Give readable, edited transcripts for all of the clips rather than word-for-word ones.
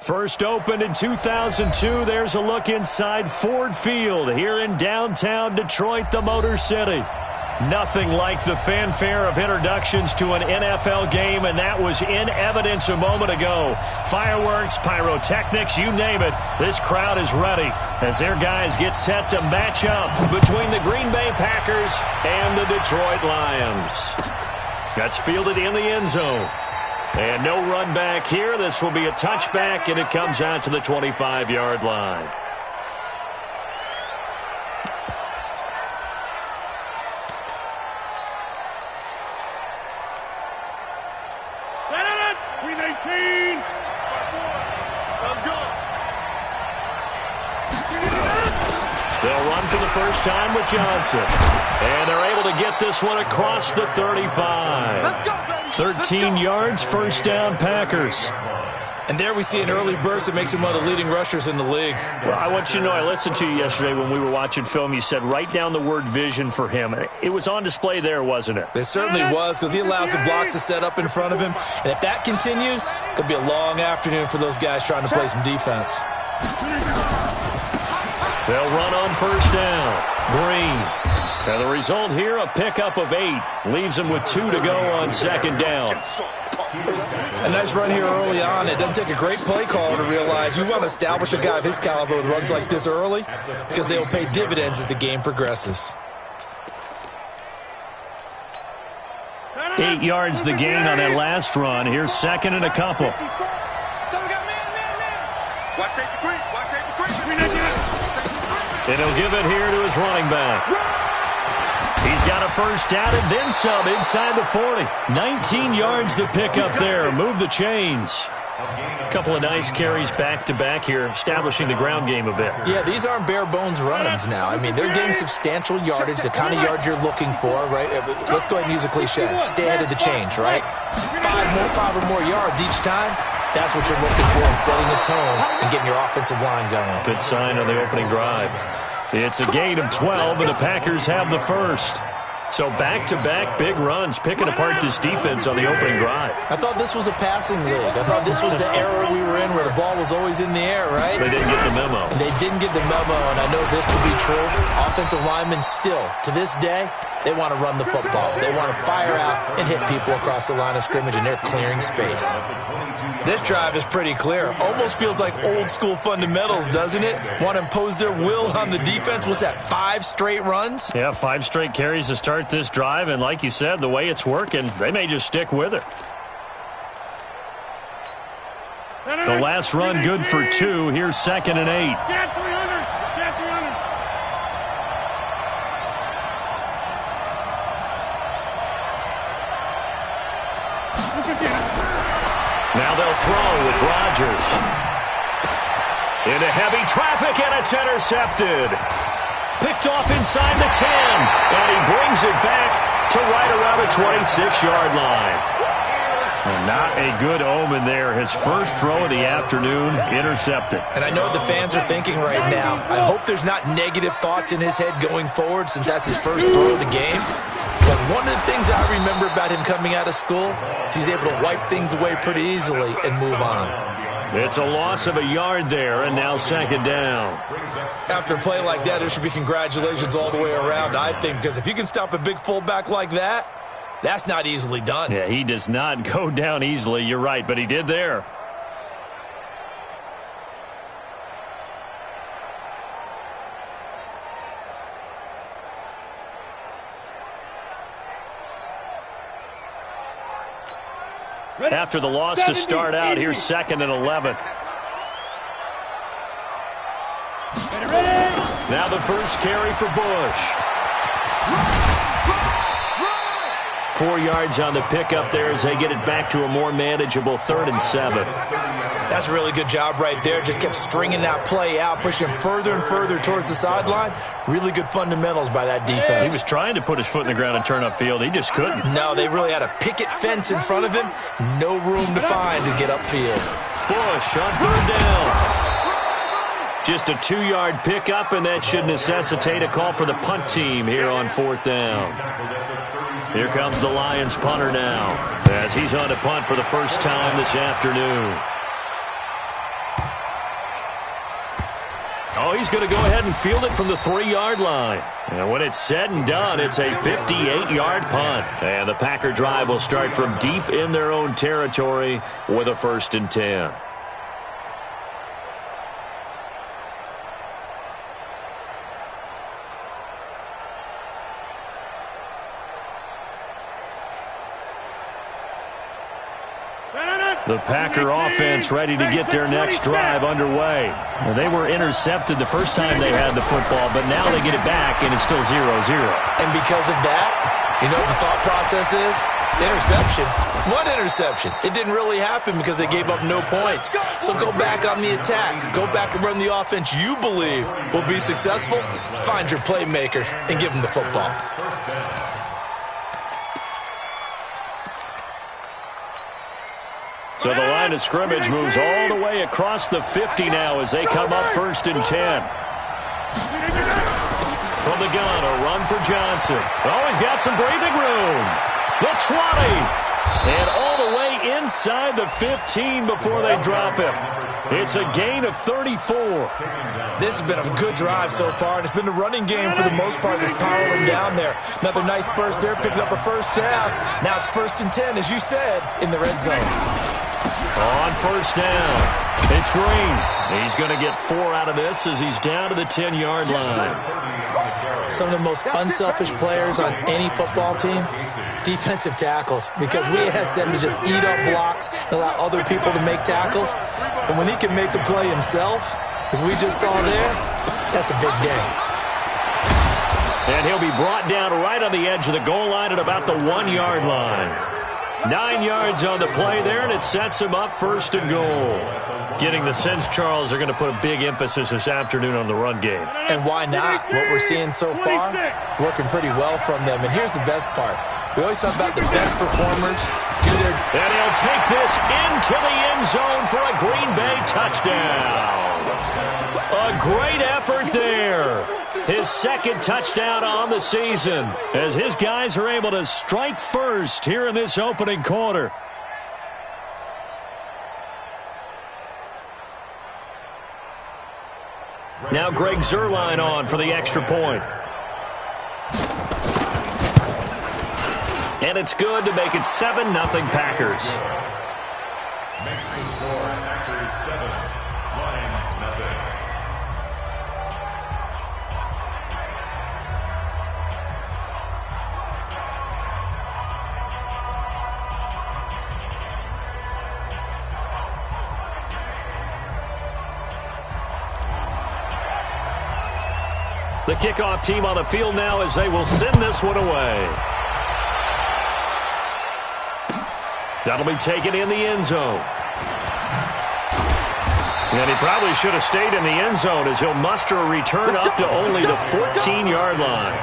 First opened in 2002. There's a look inside Ford Field here in downtown Detroit, the Motor City. Nothing like the fanfare of introductions to an NFL game, and that was in evidence a moment ago. Fireworks, pyrotechnics, you name it. This crowd is ready as their guys get set to match up between the Green Bay Packers and the Detroit Lions. That's fielded in the end zone. And no run back here. This will be a touchback, and it comes out to the 25-yard line. They'll run for the first time with Johnson. And they're able to get this one across the 35. 13 yards, first down, Packers. And there we see an early burst that makes him one of the leading rushers in the league. Well, I want you to know, I listened to you yesterday when we were watching film. You said write down the word vision for him. It was on display there, wasn't it? It certainly was, because he allows the blocks to set up in front of him. And if that continues, it'll be a long afternoon for those guys trying to play some defense. They'll run on first down. Green. And the result here, a pickup of 8. Leaves them with 2 to go on second down. A nice run here early on. It doesn't take a great play caller to realize you want to establish a guy of his caliber with runs like this early, because they will pay dividends as the game progresses. 8 yards the gain on that last run. Here's second and a couple. And he'll give it here to his running back. He's got a first down and then some inside the 40. 19 yards the pickup there. Move the chains. A couple of nice carries back-to-back here, establishing the ground game a bit. Yeah, these aren't bare-bones runs now. I mean, they're getting substantial yardage, the kind of yards you're looking for, right? Let's go ahead and use a cliche. Stay ahead of the change, right? 5 or more yards each time. That's what you're looking for in setting a tone and getting your offensive line going. Good sign on the opening drive. It's a gain of 12, and the Packers have the first. So back-to-back big runs, picking apart this defense on the opening drive. I thought this was a passing league. I thought this was the era we were in where the ball was always in the air, right? They didn't get the memo. They didn't get the memo, and I know this to be true. Offensive linemen still, to this day, they want to run the football. They want to fire out and hit people across the line of scrimmage, and they're clearing space. This drive is pretty clear. Almost feels like old-school fundamentals, doesn't it? Want to impose their will on the defense. What's that, 5 straight runs? Yeah, 5 straight carries to start this drive, and like you said, the way it's working, they may just stick with it. The last run good for 2. Here's second and 8. Now they'll throw with Rodgers. Into heavy traffic, and it's intercepted. Picked off inside the 10, and he brings it back to right around the 26-yard line. And not a good omen there. His first throw of the afternoon, intercepted. And I know what the fans are thinking right now. I hope there's not negative thoughts in his head going forward, since that's his first throw of the game. But one of the things I remember about him coming out of school is he's able to wipe things away pretty easily and move on. It's a loss of a yard there, and now second down. After a play like that, there should be congratulations all the way around, I think, because if you can stop a big fullback like that, that's not easily done. Yeah, he does not go down easily. You're right, but he did there. After the loss to start out, here's second and 11. Now the first carry for Bush. 4 yards on the pickup there as they get it back to a more manageable 3rd and 7. That's a really good job right there. Just kept stringing that play out, pushing him further and further towards the sideline. Really good fundamentals by that defense. He was trying to put his foot in the ground and turn upfield. He just couldn't. No, they really had a picket fence in front of him. No room to find to get upfield. Bush on 3rd down. Just a 2-yard pickup, and that should necessitate a call for the punt team here on 4th down. Here comes the Lions punter now, as he's on to punt for the first time this afternoon. Oh, he's going to go ahead and field it from the 3-yard line. And when it's said and done, it's a 58-yard punt. And the Packer drive will start from deep in their own territory with a 1st and 10. The Packer offense ready to get their next drive underway. Well, they were intercepted the first time they had the football, but now they get it back, and it's still 0-0. And because of that, you know what the thought process is? Interception. What interception? It didn't really happen because they gave up no points. So go back on the attack. Go back and run the offense you believe will be successful. Find your playmakers and give them the football. So the line of scrimmage moves all the way across the 50 now as they come up 1st and 10. From the gun, a run for Johnson. Oh, he's got some breathing room. The 20. And all the way inside the 15 before they drop him. It's a gain of 34. This has been a good drive so far, and it's been the running game for the most part that's powered them down there. Another nice burst there, picking up a 1st down. Now it's 1st and 10, as you said, in the red zone. On 1st down, it's Green. He's going to get 4 out of this as he's down to the 10-yard line. Some of the most unselfish players on any football team, defensive tackles, because we ask them to just eat up blocks and allow other people to make tackles. But when he can make a play himself, as we just saw there, that's a big day. And he'll be brought down right on the edge of the goal line at about the 1-yard line. 9 yards on the play there, and it sets him up 1st and goal. Getting the sense, Charles, they're going to put a big emphasis this afternoon on the run game. And why not? What we're seeing so far, it's working pretty well from them. And here's the best part. We always talk about the best performers do their... And he'll take this into the end zone for a Green Bay touchdown. A great effort there. His 2nd touchdown on the season as his guys are able to strike first here in this opening quarter. Now Greg Zuerlein on for the extra point. And it's good to make it 7-0 Packers. The kickoff team on the field now as they will send this one away. That'll be taken in the end zone. And he probably should have stayed in the end zone as he'll muster a return up to only the 14-yard line.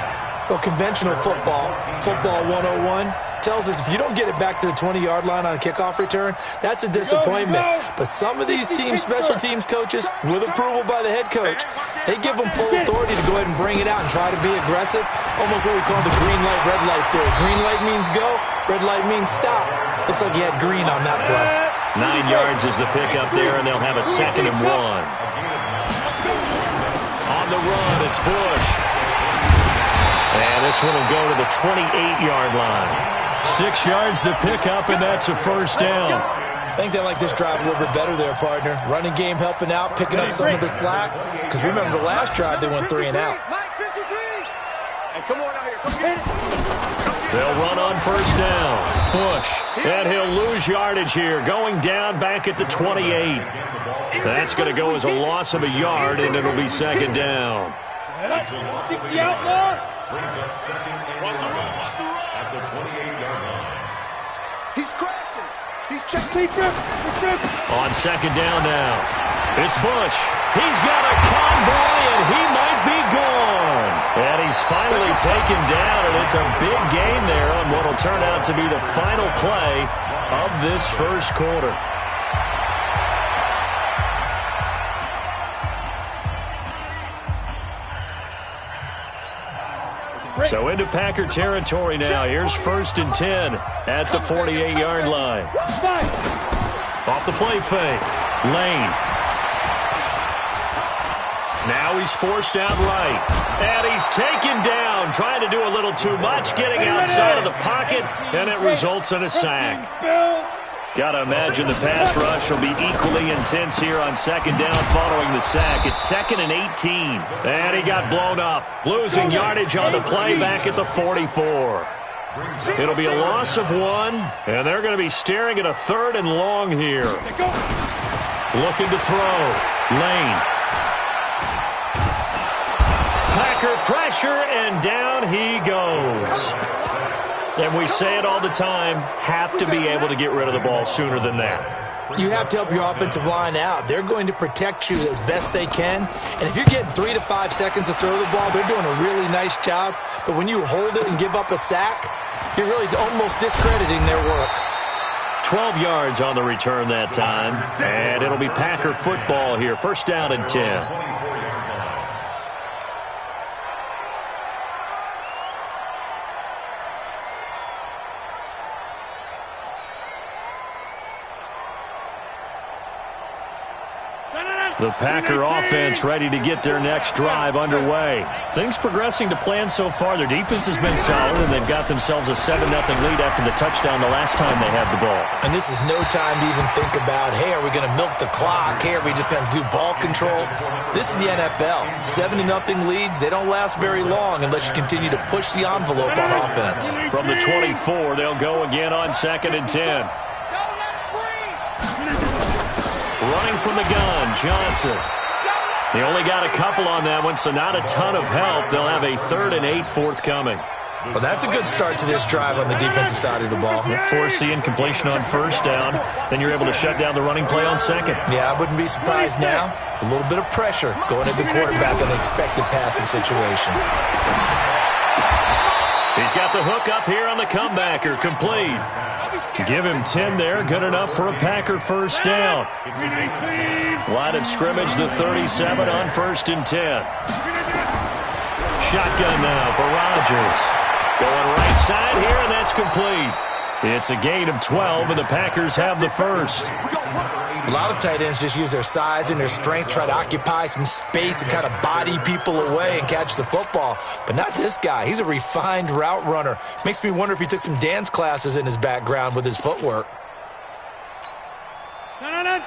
Well, conventional football 101, tells us if you don't get it back to the 20-yard line on a kickoff return, that's a disappointment. But some of these special teams coaches, with approval by the head coach, they give them full authority to go ahead and bring it out and try to be aggressive. Almost what we call the green light, red light theory. Green light means go, red light means stop. Looks like he had green on that play. 9 yards is the pickup there, and they'll have a 2nd and 1. On the run, it's Bush. And this one will go to the 28-yard line. 6 yards the pickup, and that's a 1st down. I think they like this drive a little bit better there, partner. Running game helping out, picking up some of the slack. Because remember, the last drive they went 3 and out. They'll run on 1st down. Bush. And he'll lose yardage here, going down back at the 28. That's going to go as a loss of a yard, and it'll be 2nd down. 60 outlaw. Brings up 2nd and 1 at the 28-yard line. He's crashing. He's checking. On 2nd down now. It's Bush. He's got a convoy, and he might be gone. And he's finally taken down, and it's a big gain there on what will turn out to be the final play of this first quarter. So into Packer territory now. Here's 1st and 10 at the 48-yard line. Off the play fake. Lane. Now he's forced out right. And he's taken down, trying to do a little too much, getting outside of the pocket, and it results in a sack. Got to imagine the pass rush will be equally intense here on second down following the sack. It's 2nd and 18. And he got blown up, losing yardage on the play back at the 44. It'll be a loss of 1, and they're going to be staring at a 3rd and long here. Looking to throw. Lane. Packer pressure, and down he goes. And we say it all the time, have to be able to get rid of the ball sooner than that. You have to help your offensive line out. They're going to protect you as best they can. And if you're getting 3 to 5 seconds to throw the ball, they're doing a really nice job. But when you hold it and give up a sack, you're really almost discrediting their work. 12 yards on the return that time. And it'll be Packer football here. 1st down and 10. The Packer offense ready to get their next drive underway. Things progressing to plan so far. Their defense has been solid, and they've got themselves a 7-0 lead after the touchdown the last time they had the ball. And this is no time to even think about, hey, are we going to milk the clock? Hey, are we just going to do ball control? This is the NFL. 7-0 leads, they don't last very long unless you continue to push the envelope on offense. From the 24, they'll go again on 2nd and 10. Running from the gun, Johnson. They only got a couple on that one, so not a ton of help. They'll have a 3rd and 8 forthcoming. Well, that's a good start to this drive on the defensive side of the ball. Force the incompletion on 1st down. Then you're able to shut down the running play on 2nd. Yeah, I wouldn't be surprised now. A little bit of pressure going at the quarterback in an expected passing situation. He's got the hook up here on the comebacker. Complete. Give him 10 there. Good enough for a Packer 1st down. Line of scrimmage, the 37 on 1st and 10. Shotgun now for Rodgers. Going right side here, and that's complete. It's a gain of 12, and the Packers have the 1st. A lot of tight ends just use their size and their strength, try to occupy some space and kind of body people away and catch the football. But not this guy. He's a refined route runner. Makes me wonder if he took some dance classes in his background with his footwork. 158,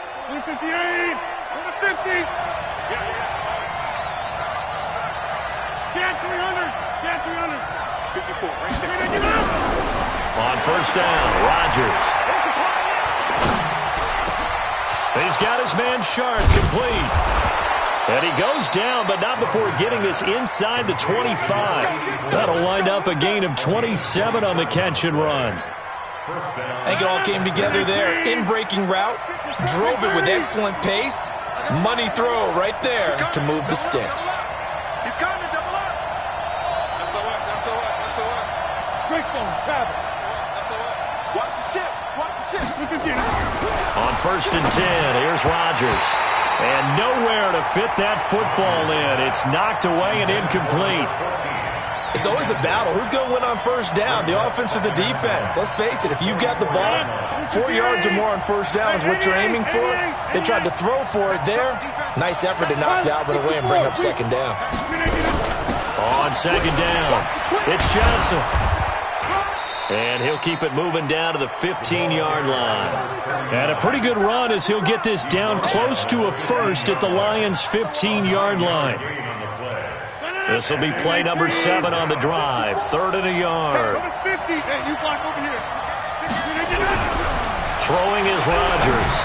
150. Get 300. Get 300. 54. On 1st down, Rodgers. He's got his man Sharp, complete. And he goes down, but not before getting this inside the 25. That'll wind up a gain of 27 on the catch and run. I think it all came together there. In-breaking route, drove it with excellent pace. Money throw right there to move the sticks. He's coming, double up. That's the what. Greystone, travel. Watch the ship. Watch the ship. On 1st and 10, here's Rodgers. And nowhere to fit that football in. It's knocked away and incomplete. It's always a battle. Who's going to win on 1st down, the offense or the defense? Let's face it, if you've got the ball, 4 yards or more on 1st down is what you're aiming for. They tried to throw for it there. Nice effort to knock that one away and bring up 2nd down. On 2nd down, it's Johnson. And he'll keep it moving down to the 15-yard line. And a pretty good run as he'll get this down close to a 1st at the Lions' 15-yard line. This will be play number 7 on the drive. 3rd and a yard. Throwing is Rodgers.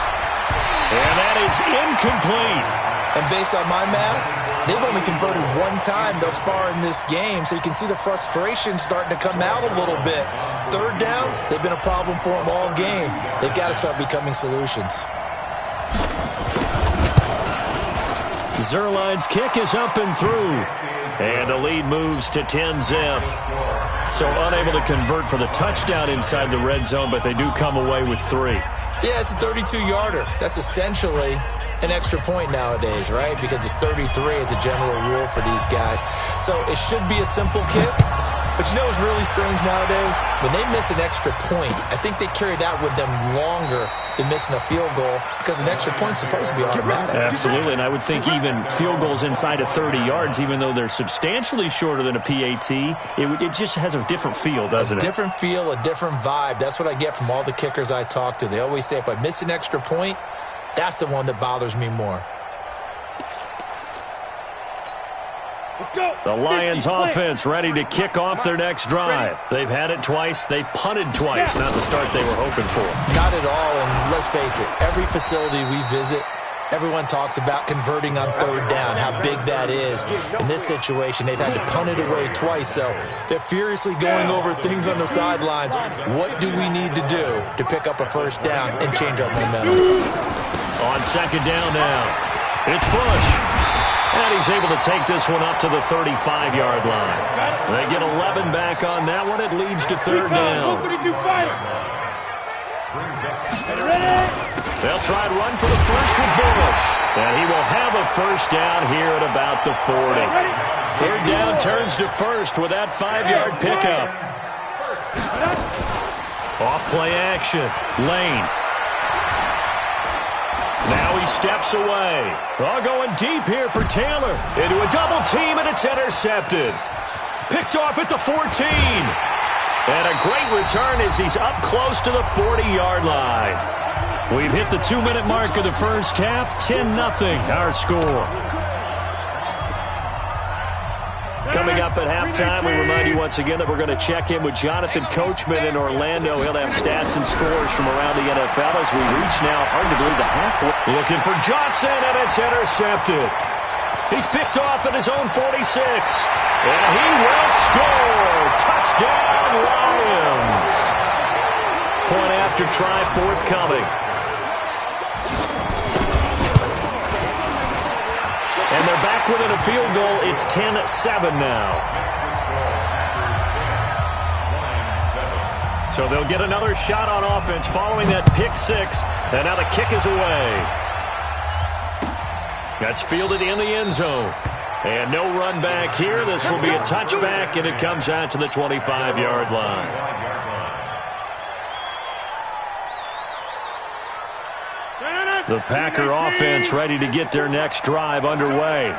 And that is incomplete. And based on my math, they've only converted 1 time thus far in this game, so you can see the frustration starting to come out a little bit. 3rd downs, they've been a problem for them all game. They've got to start becoming solutions. Zerline's kick is up and through. And the lead moves to 10-zip. So unable to convert for the touchdown inside the red zone, but they do come away with 3. Yeah, it's a 32-yarder. That's essentially an extra point nowadays, right? Because it's 33 as a general rule for these guys. So it should be a simple kick. But you know what's really strange nowadays? When they miss an extra point, I think they carry that with them longer than missing a field goal because an extra point's supposed to be automatic. Absolutely, and I would think even field goals inside of 30 yards, even though they're substantially shorter than a PAT, it just has a different feel, doesn't it? A different feel, a different vibe. That's what I get from all the kickers I talk to. They always say if I miss an extra point, that's the one that bothers me more. Let's go. The Lions offense ready to kick off their next drive. They've had it twice. They've punted twice. Not the start they were hoping for. Not at all, and let's face it, every facility we visit, everyone talks about converting on third down, how big that is. In this situation, they've had to punt it away twice, so they're furiously going over things on the sidelines. What do we need to do to pick up a first down and change our momentum? On second down now, it's Bush. And he's able to take this one up to the 35-yard line. They get 11 back on that one. It leads to third down. They'll try and run for the first with Bush. And he will have a first down here at about the 40. Third down turns to first with that 5-yard pickup. Off play action. Lane. Now he steps away. Oh, going deep here for Taylor. Into a double team, and it's intercepted. Picked off at the 14. And a great return as he's up close to the 40-yard line. We've hit the 2-minute mark of the first half. 10-0 our score. Coming up at halftime, we remind you once again that we're going to check in with Jonathan Coachman in Orlando. He'll have stats and scores from around the NFL as we reach now, hard to believe, the halfway. Looking for Johnson, and it's intercepted. He's picked off at his own 46. And he will score. Touchdown, Lions. Point after try forthcoming. And they're back within a field goal. It's 10-7 now. So they'll get another shot on offense following that pick six. And now the kick is away. That's fielded in the end zone. And no run back here. This will be a touchback, and it comes out to the 25-yard line. The Packer offense ready to get their next drive underway.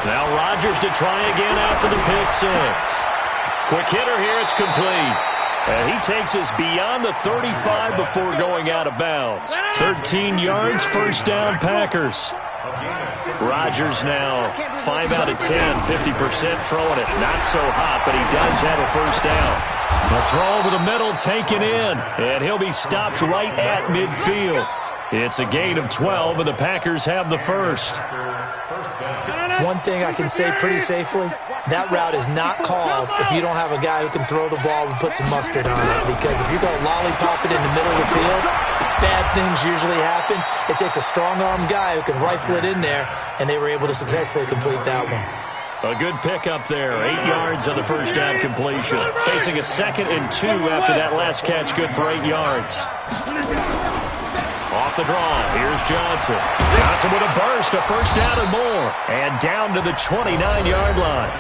Now Rodgers to try again after the pick six. Quick hitter here, it's complete. And he takes us beyond the 35 before going out of bounds. 13 yards, first down Packers. Rodgers now 5 out of 10, 50% throwing it. Not so hot, but he does have a first down. The throw over the middle taken in, and he'll be stopped right at midfield. It's a gain of 12, and the Packers have the first. One thing I can say pretty safely, that route is not called if you don't have a guy who can throw the ball and put some mustard on it. Because if you go lollipop it in the middle of the field, bad things usually happen. It takes a strong-arm guy who can rifle it in there, and they were able to successfully complete that one. A good pickup there. 8 yards on the first down completion. Facing a 2nd and 2 after that last catch. Good for 8 yards. Off the draw. Here's Johnson. Johnson with a burst. A first down and more. And down to the 29-yard line.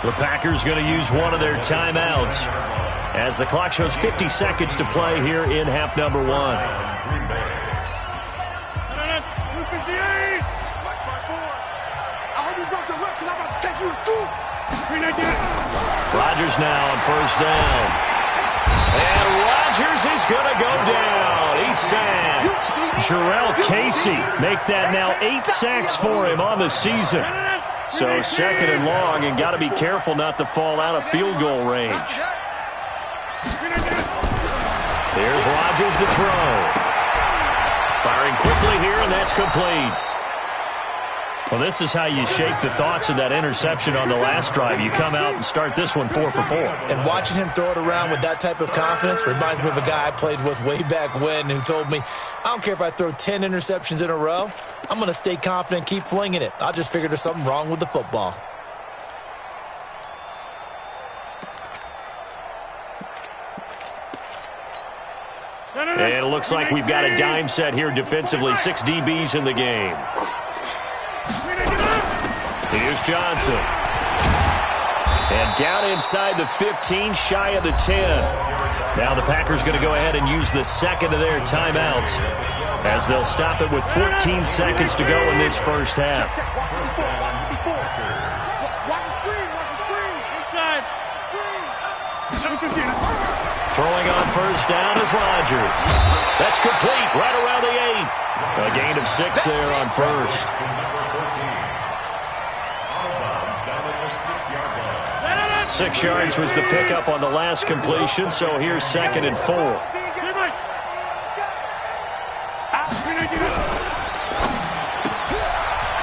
The Packers going to use one of their timeouts as the clock shows 50 seconds to play here in half number 1. Rodgers now on first down. And Rodgers is going to go down. He's sacked. Jarrell Casey make that now 8 sacks for him on the season. So 2nd and long, and got to be careful not to fall out of field goal range. Here's Rodgers to throw. Firing quickly here, and that's complete. Well, this is how you shape the thoughts of that interception on the last drive. You come out and start this one 4 for 4. And watching him throw it around with that type of confidence reminds me of a guy I played with way back when who told me, I don't care if I throw 10 interceptions in a row. I'm going to stay confident and keep flinging it. I just figured there's something wrong with the football. And it looks like we've got a dime set here defensively. 6 DBs in the game. Here's Johnson. And down inside the 15, shy of the 10. Now the Packers going to go ahead and use the second of their timeouts as they'll stop it with 14 seconds to go in this first half. Throwing on first down is Rodgers. That's complete right around the 8. A gain of 6 there on first. 6 yards was the pickup on the last completion, so here's 2nd and 4.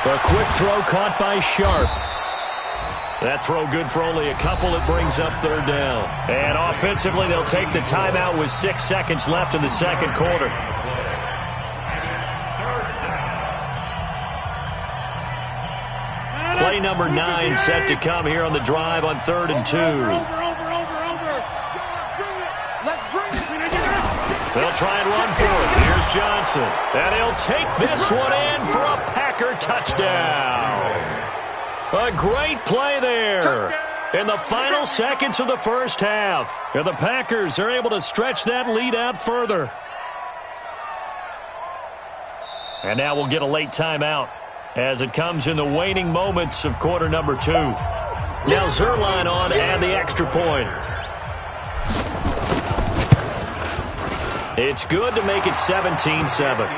A quick throw caught by Sharp. That throw good for only a couple. It brings up 3rd down. And offensively, they'll take the timeout with 6 seconds left in the second quarter. Play number 9 set to come here on the drive on 3rd and 2. They'll try and run for it. Here's Johnson. And he'll take this one in for a Packer touchdown. A great play there in the final seconds of the first half. And the Packers are able to stretch that lead out further. And now we'll get a late timeout as it comes in the waning moments of quarter number 2. Now Zerline on and the extra point. It's good to make it 17-7.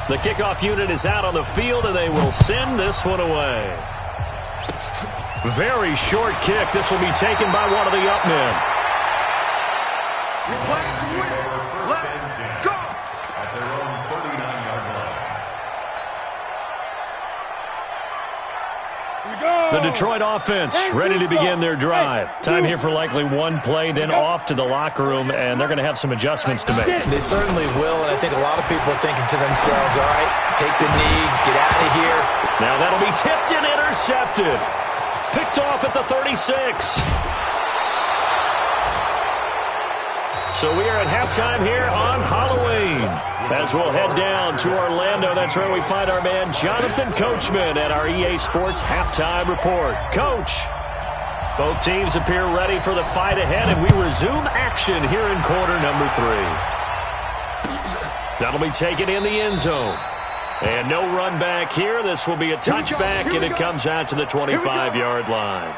The kickoff unit is out on the field, and they will send this one away. Very short kick. This will be taken by one of the up men. Let's go! The Detroit offense ready to begin their drive. Time here for likely one play, then off to the locker room, and they're going to have some adjustments to make. They certainly will, and I think a lot of people are thinking to themselves, all right, take the knee, get out of here. Now that'll be tipped and intercepted. Picked off at the 36. So we are at halftime here on Halloween. As we'll head down to Orlando, that's where we find our man Jonathan Coachman at our EA Sports Halftime Report. Coach, both teams appear ready for the fight ahead, and we resume action here in quarter number 3. That'll be taken in the end zone. And no run back here. This will be a touchback, and it comes out to the 25-yard line.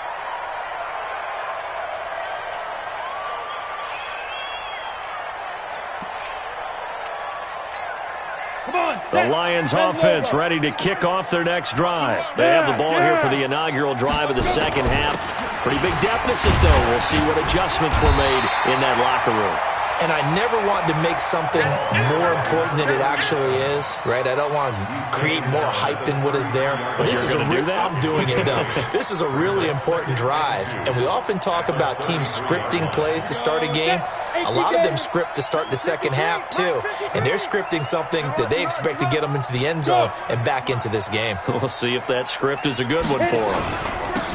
The Lions offense ready to kick off their next drive. They have the ball here for the inaugural drive of the second half. Pretty big deficit, though. We'll see what adjustments were made in that locker room. And I never want to make something more important than it actually is, right? I don't want to create more hype than what is there. But this is I'm doing it, though. This is a really important drive. And we often talk about teams scripting plays to start a game. A lot of them script to start the second half, too. And they're scripting something that they expect to get them into the end zone and back into this game. We'll see if that script is a good one for them.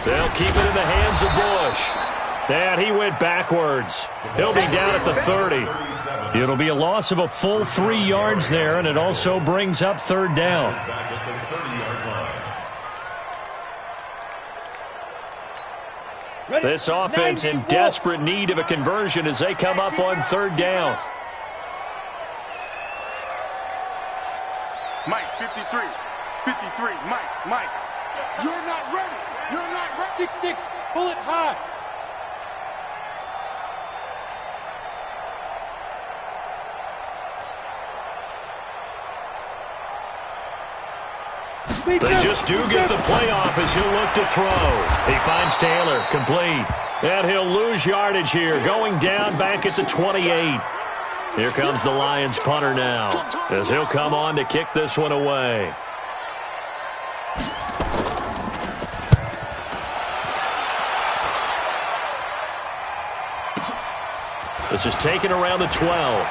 They'll keep it in the hands of Bush. And he went backwards. He'll be down at the 30. It'll be a loss of a full 3 yards there, and it also brings up 3rd down. This offense in desperate need of a conversion as they come up on 3rd down. Mike, 53. 53. Mike. You're not ready. You're not ready. 6'6". Pull it high. They just do get the playoff as he'll look to throw. He finds Taylor, complete. And he'll lose yardage here, going down back at the 28. Here comes the Lions punter now, as he'll come on to kick this one away. This is taken around the 12.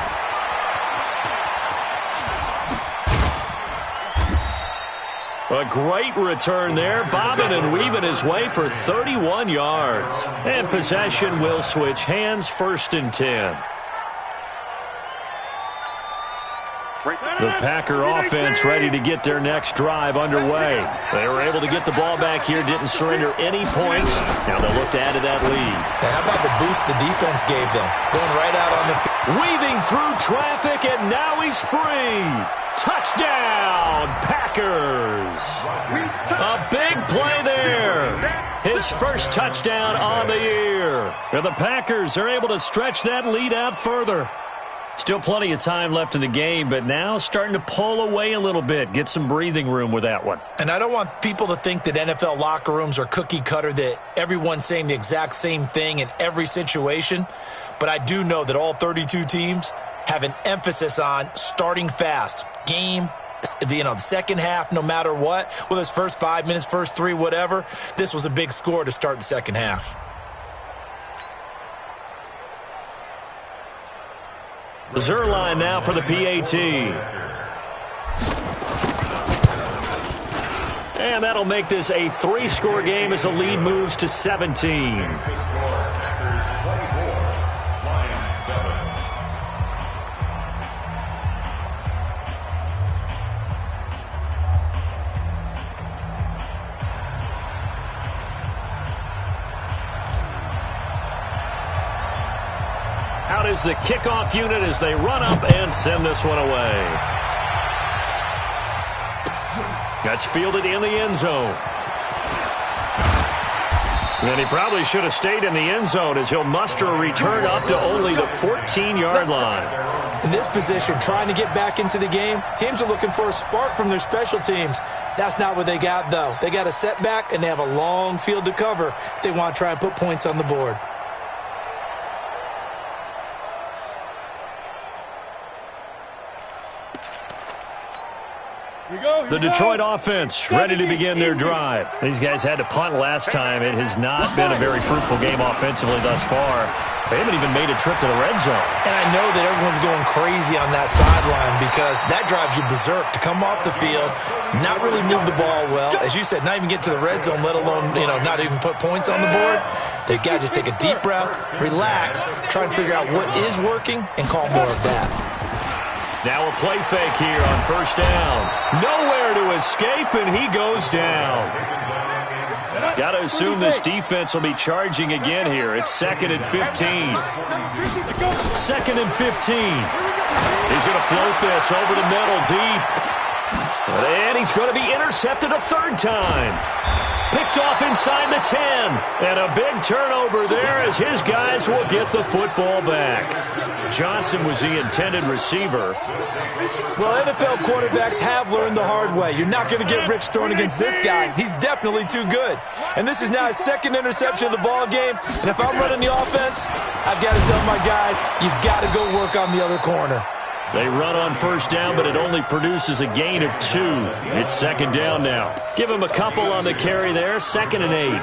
A great return there, bobbing and weaving his way for 31 yards. And possession will switch hands, 1st and 10. The Packer offense ready to get their next drive underway. They were able to get the ball back here, didn't surrender any points. Now they'll look to add to that lead. Now how about the boost the defense gave them? Going right out on the field. Weaving through traffic, and now he's free. Touchdown, Packers. A big play there. His first touchdown on the year. And the Packers are able to stretch that lead out further. Still plenty of time left in the game, but now starting to pull away a little bit. Get some breathing room with that one. And I don't want people to think that NFL locker rooms are cookie cutter, that everyone's saying the exact same thing in every situation. But I do know that all 32 teams have an emphasis on starting fast. Game, the second half, no matter what, whether it's first 5 minutes, first 3, whatever. This was a big score to start the second half. Reserve line now for the PAT. And that'll make this a 3-score game as the lead moves to 17. Out is the kickoff unit as they run up and send this one away. That's fielded in the end zone. And he probably should have stayed in the end zone as he'll muster a return up to only the 14-yard line. In this position, trying to get back into the game, teams are looking for a spark from their special teams. That's not what they got, though. They got a setback, and they have a long field to cover if they want to try and put points on the board. The Detroit offense ready to begin their drive. These guys had to punt last time. It has not been a very fruitful game offensively thus far. They haven't even made a trip to the red zone. And I know that everyone's going crazy on that sideline because that drives you berserk to come off the field, not really move the ball well. As you said, not even get to the red zone, let alone, not even put points on the board. They've got to just take a deep breath, relax, try and figure out what is working, and call more of that. Now a play fake here on first down. Nowhere to escape, and he goes down. Got to assume this defense will be charging again here. It's 2nd and 15. 2nd and 15. He's going to float this over the middle deep. And he's going to be intercepted a third time. Picked off inside the 10. And a big turnover there as his guys will get the football back. Johnson was the intended receiver. Well, NFL quarterbacks have learned the hard way. You're not going to get rich throwing against this guy. He's definitely too good. And this is now his 2nd interception of the ball game. And if I'm running the offense, I've got to tell my guys, you've got to go work on the other corner. They run on first down, but it only produces a gain of 2. It's 2nd down now. Give him a couple on the carry there. 2nd and 8.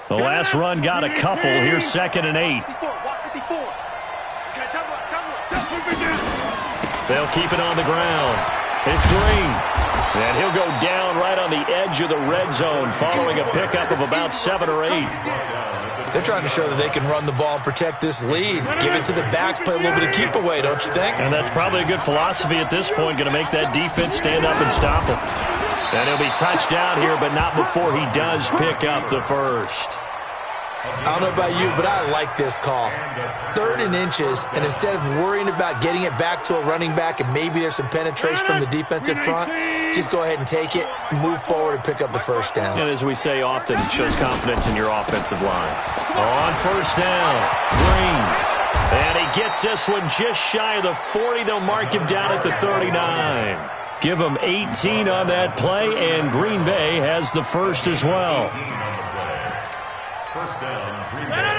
The last run got a couple. Here's 2nd and 8. They'll keep it on the ground. It's Green. And he'll go down right on the edge of the red zone following a pickup of about 7 or 8. They're trying to show that they can run the ball and protect this lead. Give it to the backs, play a little bit of keep away, don't you think? And that's probably a good philosophy at this point, going to make that defense stand up and stop him. And he'll be touched down here, but not before he does pick up the first. I don't know about you, but I like this call. 3rd and inches, and instead of worrying about getting it back to a running back and maybe there's some penetration from the defensive front, just go ahead and take it, move forward, and pick up the first down. And as we say often, it shows confidence in your offensive line. On first down, Green. And he gets this one just shy of the 40. They'll mark him down at the 39. Give him 18 on that play, and Green Bay has the first as well.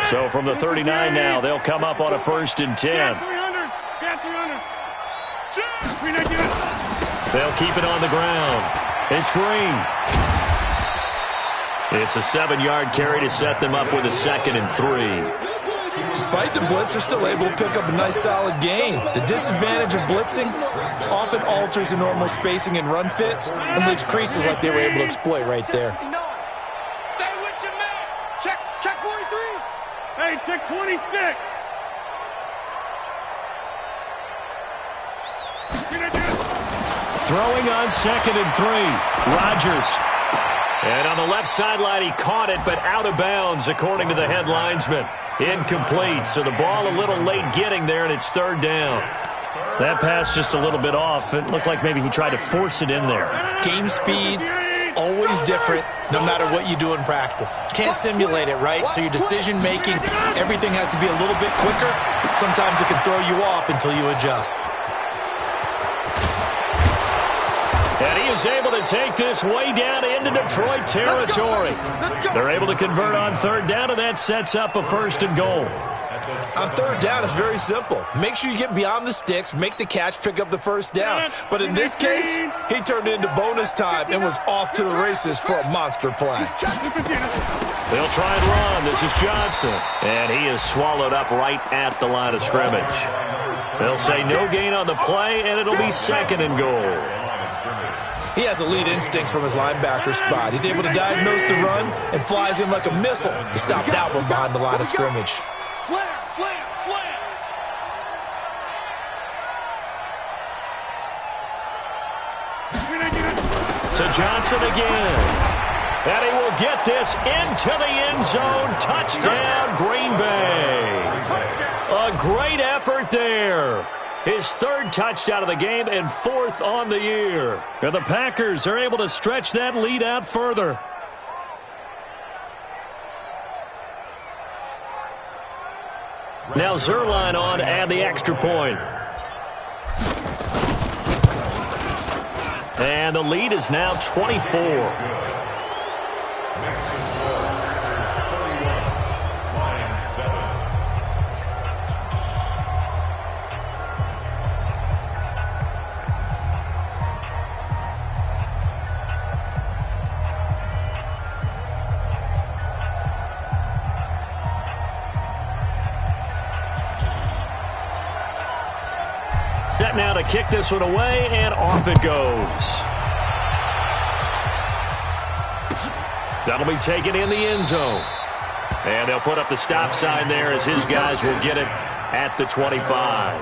So from the 39 now, they'll come up on a 1st and 10. They'll keep it on the ground. It's Green. It's a 7-yard carry to set them up with a 2nd and 3. Despite the blitz, they're still able to pick up a nice solid gain. The disadvantage of blitzing often alters the normal spacing and run fits and leaves creases like they were able to exploit right there. Stay with your man. Check 43. Hey, check 26. Throwing on 2nd and 3. Rodgers. And on the left sideline, he caught it, but out of bounds, according to the head linesman. Incomplete, so the ball a little late getting there, and it's 3rd down. That pass just a little bit off. It looked like maybe he tried to force it in there. Game speed, always different, no matter what you do in practice. Can't simulate it, right? So your decision-making, everything has to be a little bit quicker. Sometimes it can throw you off until you adjust. And he is able to take this way down into Detroit territory. They're able to convert on 3rd down, and that sets up a 1st and goal. On 3rd down, it's very simple. Make sure you get beyond the sticks, make the catch, pick up the 1st down. But in this case, he turned it into bonus time and was off to the races for a monster play. They'll try and run. This is Johnson. And he is swallowed up right at the line of scrimmage. They'll say no gain on the play, and it'll be 2nd and goal. He has elite instincts from his linebacker spot. He's able to diagnose the run and flies in like a missile to stop that one behind the line of scrimmage. Slam, slam, slam. To Johnson again. And he will get this into the end zone. Touchdown, Green Bay. A great effort there. His 3rd touchdown of the game and 4th on the year. And the Packers are able to stretch that lead out further. Now Zerline on and the extra point. And the lead is now 24. Set now to kick this one away, and off it goes. That'll be taken in the end zone. And they'll put up the stop sign there as his guys will get it at the 25.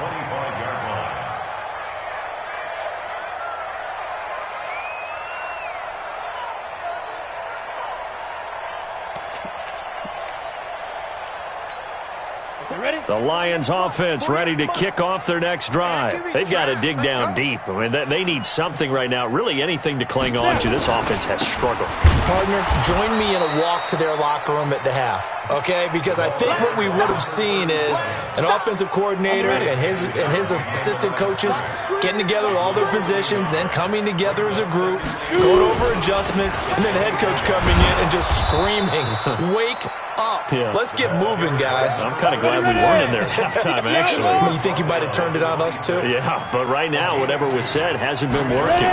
The Lions offense ready to kick off their next drive. They've got to dig down deep. I mean, they need something right now, really anything to cling on to. This offense has struggled. Partner, join me in a walk to their locker room at the half, okay? Because I think what we would have seen is an offensive coordinator and his assistant coaches getting together with all their positions, then coming together as a group, going over adjustments, and then the head coach coming in and just screaming, wake up. Yeah. Let's get moving, guys. I'm kind of glad we weren't in there at halftime, actually. You think you might have turned it on us, too? Yeah, but right now, whatever was said hasn't been working.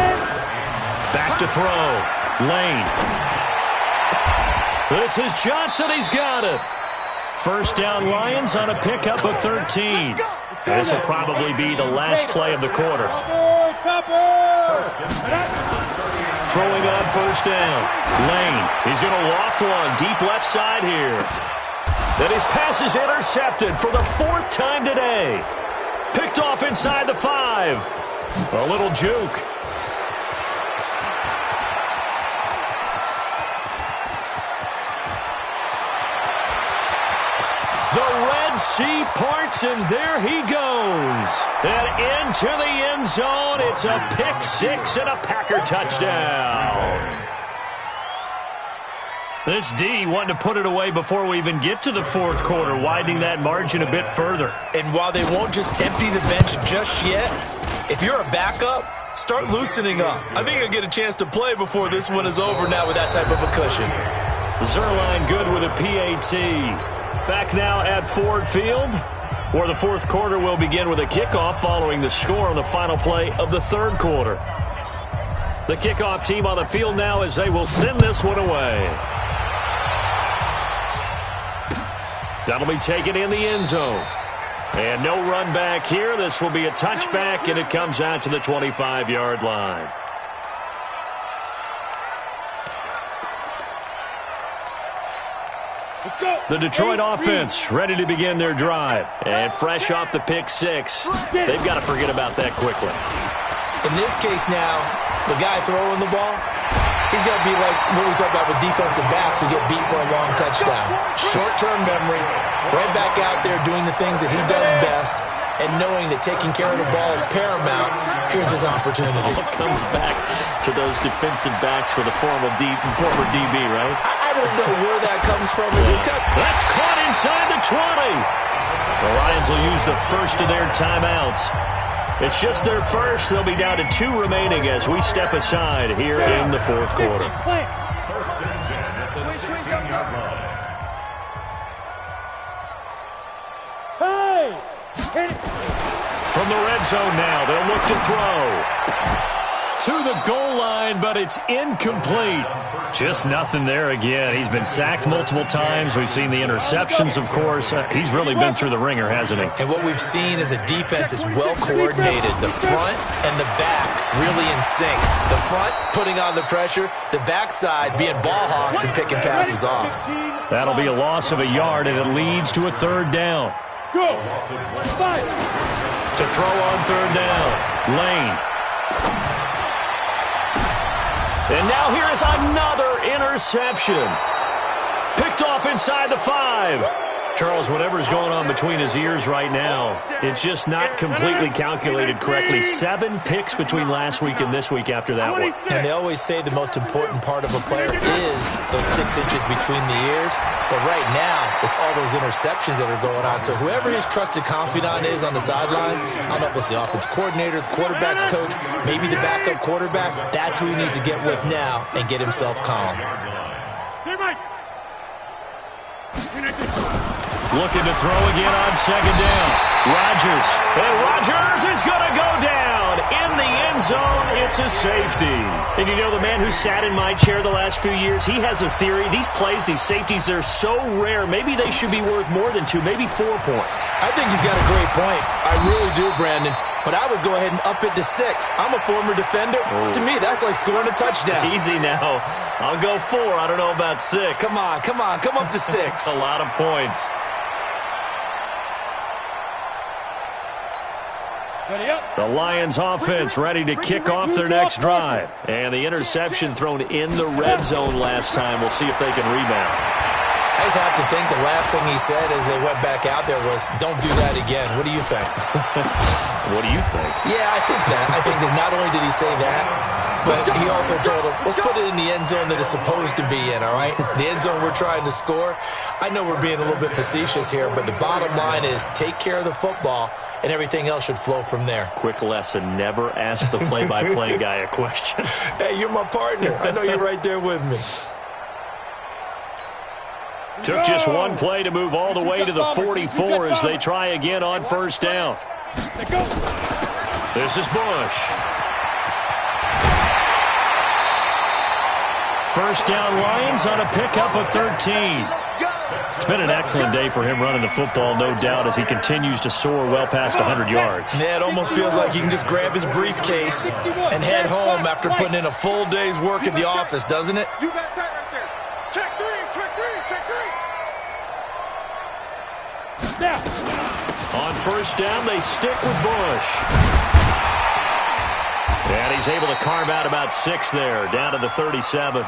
Back to throw. Lane. This is Johnson. He's got it. 1st down, Lions on a pickup of 13. This will probably be the last play of the quarter. Throwing on 1st down. Lane. He's going to loft one deep left side here. Then his pass is intercepted for the 4th time today. Picked off inside the 5. A little juke. The Red Sea parts, and there he goes. And into the end zone. It's a pick 6 and a Packer touchdown. This D wanting to put it away before we even get to the 4th quarter, widening that margin a bit further. And while they won't just empty the bench just yet, if you're a backup, start loosening up. I think you'll get a chance to play before this one is over now with that type of a cushion. Zerline good with a PAT. Back now at Ford Field, where the 4th quarter will begin with a kickoff following the score on the final play of the 3rd quarter. The kickoff team on the field now as they will send this one away. That'll be taken in the end zone. And no run back here. This will be a touchback, and it comes out to the 25-yard line. The Detroit offense ready to begin their drive. And fresh off the pick six, they've got to forget about that quickly. In this case now, the guy throwing the ball, he's got to be like what we talk about with defensive backs who get beat for a long touchdown. Short-term memory, right back out there doing the things that he does best, and knowing that taking care of the ball is paramount. Here's his opportunity. It comes back to those defensive backs for the former DB, right? I don't know where that comes from. That's caught inside the 20. The Lions will use the first of their timeouts. It's just their first. They'll be down to 2 remaining as we step aside here in the fourth quarter. First and 10 at the 16-yard line. From the red zone now, they'll look to throw. To the goal line, but it's incomplete. Just nothing there again. He's been sacked multiple times. We've seen the interceptions, of course. He's really been through the ringer, hasn't he? And what we've seen is a defense that's well coordinated. The front and the back really in sync. The front putting on the pressure. The backside being ball hawks and picking passes off. That'll be a loss of a yard, and it leads to a third down. Go. To throw on third down, Lane. And now here is another interception. Picked off inside the 5. Charles, whatever's going on between his ears right now, it's just not completely calculated correctly. 7 picks between last week and this week after that one. And they always say the most important part of a player is those 6 inches between the ears. But right now, it's all those interceptions that are going on. So whoever his trusted confidant is on the sidelines, I don't know if it's the offense coordinator, the quarterback's coach, maybe the backup quarterback, that's who he needs to get with now and get himself calm. Looking to throw again on second down. Rodgers. And Rodgers is going to go down. In the end zone, it's a safety. And you know, the man who sat in my chair the last few years, he has a theory. These plays, these safeties, they're so rare. Maybe they should be worth more than 2, maybe 4 points. I think he's got a great point. I really do, Brandon. But I would go ahead and up it to 6. I'm a former defender. Oh. To me, that's like scoring a touchdown. Easy now. I'll go 4. I don't know about 6. Come on. Come up to 6. A lot of points. The Lions offense ready to kick off their next drive. And the interception thrown in the red zone last time. We'll see if they can rebound. I just have to think the last thing he said as they went back out there was, don't do that again. What do you think? What do you think? Yeah, I think that. I think that not only did he say that, but he also told him, let's put it in the end zone that it's supposed to be in, all right? The end zone we're trying to score. I know we're being a little bit facetious here, but the bottom line is take care of the football, and everything else should flow from there. Quick lesson, never ask the play-by-play guy a question. Hey, you're my partner. I know you're right there with me. Took just one play to move all the way to the 44 as they try again on first down. This is Bush. First down, Lions on a pickup of 13. It's been an excellent day for him running the football, no doubt, as he continues to soar well past 100 yards. Yeah, it almost feels like he can just grab his briefcase and head home after putting in a full day's work at the office, doesn't it? You got tight right there. Check 3, check 3, check 3. Now. On first down, they stick with Bush. And he's able to carve out about 6 there, down to the 37.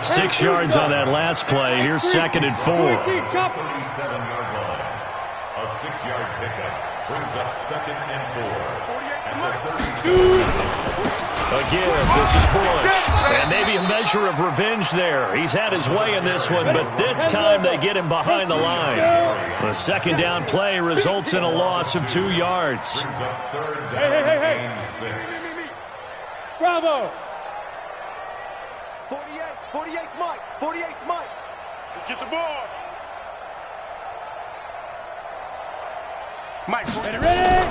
6 yards on that last play. Here's second and 4. 37-yard line. A 6-yard pickup brings up second and 4. At the 37. Again, this is Bush. And maybe a measure of revenge there. He's had his way in this one, but this time they get him behind the line. The second down play results in a loss of 2 yards. Brings up third down. Hey. 6. Bravo. 48 Mike. 48 Mike. Let's get the ball. Mike, ready?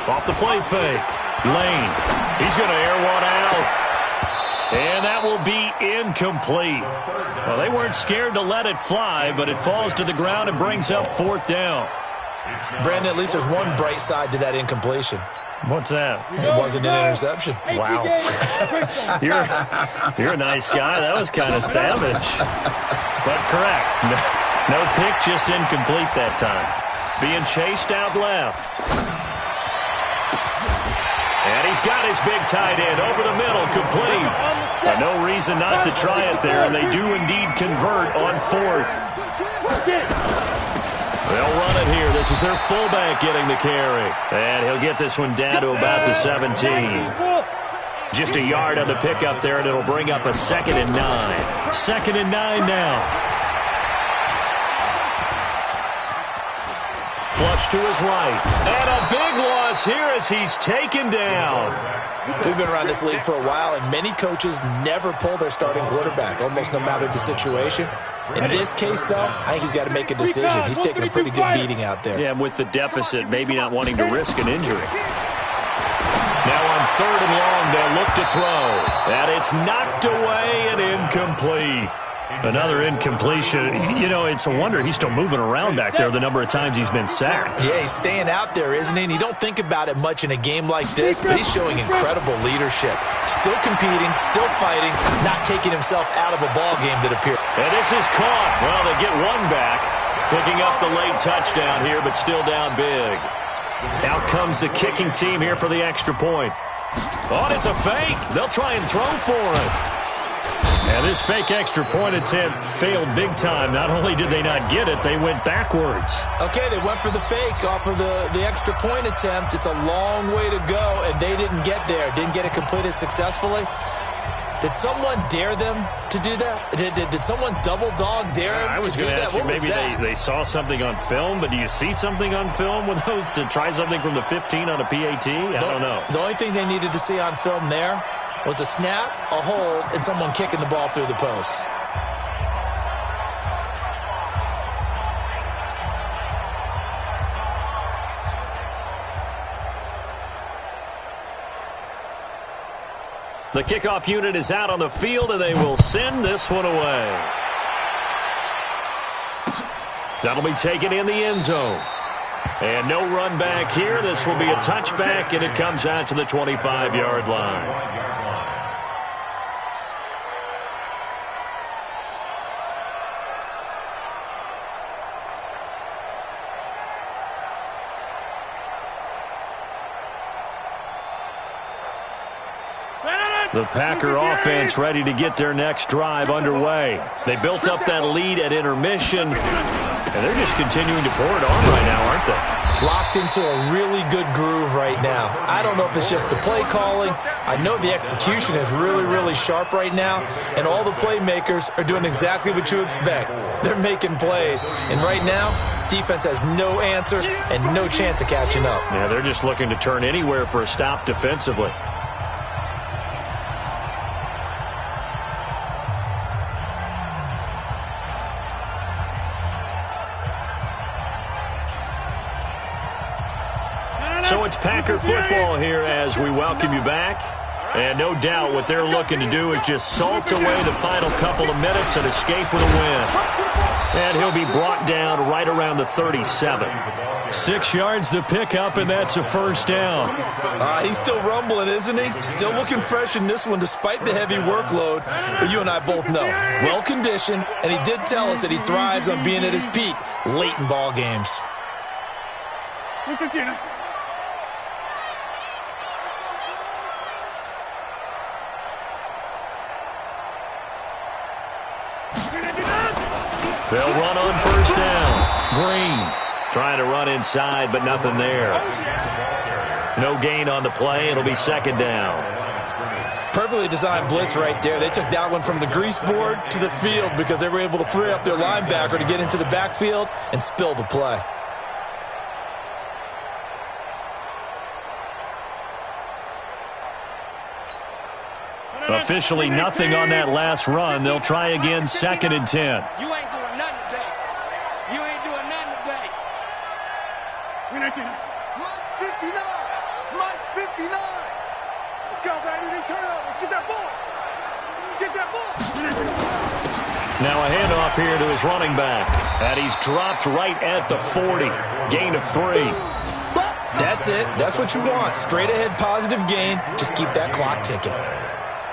Off the play fake. Lane. He's going to air one out. And that that will be incomplete. Well, they weren't scared to let it fly, but it falls to the ground and brings up 4th down. Brandon, at least there's one bright side to that incompletion. What's that? It wasn't an interception. Wow. You're a nice guy. That was kind of savage. But correct. No pick, just incomplete that time. Being chased out left. And he's got his big tight end over the middle, complete. No reason not to try it there, and they do indeed convert on 4th. They'll run it here. This is their fullback getting the carry. And he'll get this one down to about the 17. Just a yard on the pickup there, and it'll bring up a 2nd and 9. 2nd and 9 now. Flush to his right. And a big loss here as he's taken down. We've been around this league for a while, and many coaches never pull their starting quarterback, almost no matter the situation. In this case, though, I think he's got to make a decision. He's taking a pretty good beating out there. Yeah, with the deficit, maybe not wanting to risk an injury. Now on 3rd and long, they'll look to throw. And it's knocked away and incomplete. Another incompletion. You know, it's a wonder he's still moving around back there the number of times he's been sacked. Yeah, he's staying out there, isn't he? And you don't think about it much in a game like this, but he's showing incredible leadership. Still competing, still fighting, not taking himself out of a ball game that appears. And this is caught. Well, they get one back, picking up the late touchdown here, but still down big. Out comes the kicking team here for the extra point. Oh, it's a fake. They'll try and throw for it. And this fake extra point attempt failed big time. Not only did they not get it, they went backwards. Okay, they went for the fake off of the extra point attempt. It's a long way to go, and they didn't get there. Didn't get it completed successfully. Did someone dare them to do that? Did someone double dog dare them I was to do going to that? ask you, maybe they saw something on film, but do you see something on film with those to try something from the 15 on a PAT? I don't know. The only thing they needed to see on film there was a snap, a hold, and someone kicking the ball through the post. The kickoff unit is out on the field, and they will send this one away. That'll be taken in the end zone. And no run back here. This will be a touchback, and it comes out to the 25-yard line. The Packer offense ready to get their next drive underway. They built up that lead at intermission, and they're just continuing to pour it on right now, aren't they? Locked into a really good groove right now. I don't know if it's just the play calling. I know the execution is really, really sharp right now, and all the playmakers are doing exactly what you expect. They're making plays, and right now, defense has no answer and no chance of catching up. Yeah, they're just looking to turn anywhere for a stop defensively. So it's Packer football here as we welcome you back. And no doubt what they're looking to do is just salt away the final couple of minutes and escape with a win. And he'll be brought down right around the 37. 6 yards the pickup, and that's a first down. He's still rumbling, isn't he? Still looking fresh in this one despite the heavy workload. But you and I both know, well-conditioned, and he did tell us that he thrives on being at his peak late in ball games. They'll run on first down. Green trying to run inside, but nothing there. No gain on the play. It'll be second down. Perfectly designed blitz right there. They took that one from the grease board to the field because they were able to free up their linebacker to get into the backfield and spill the play. Officially nothing on that last run. They'll try again, second and 10. You ain't doing nothing today. You ain't doing nothing today. Mike's 59. Mike's 59. Let's go, baby. They turn over. Get that ball. Get Now a handoff here to his running back. And he's dropped right at the 40. Gain of 3. That's it. That's what you want. Straight ahead positive gain. Just keep that clock ticking.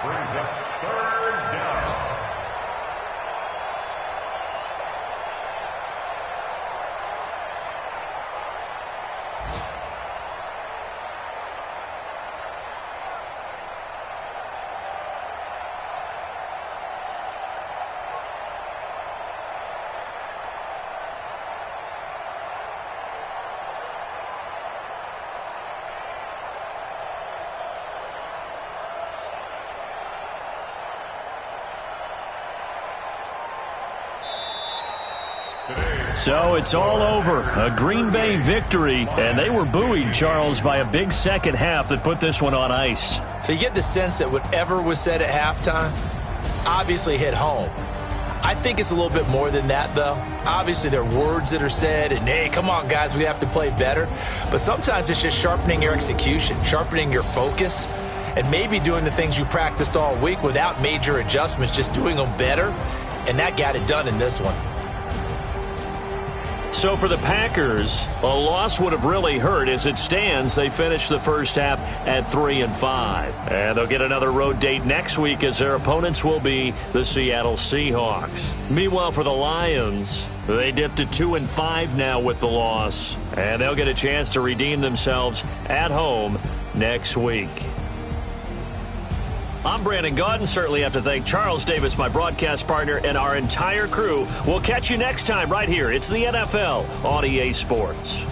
Brings up 3rd down. So it's all over. A Green Bay victory, and they were buoyed, Charles, by a big second half that put this one on ice. So you get the sense that whatever was said at halftime obviously hit home. I think it's a little bit more than that, though. Obviously, there are words that are said, and, hey, come on, guys, we have to play better. But sometimes it's just sharpening your execution, sharpening your focus, and maybe doing the things you practiced all week without major adjustments, just doing them better. And that got it done in this one. So for the Packers, a loss would have really hurt. As it stands, they finished the first half at 3-5. And they'll get another road date next week as their opponents will be the Seattle Seahawks. Meanwhile, for the Lions, they dipped to 2-5 now with the loss. And they'll get a chance to redeem themselves at home next week. I'm Brandon Gaudin. Certainly have to thank Charles Davis, my broadcast partner, and our entire crew. We'll catch you next time right here. It's the NFL on EA Sports.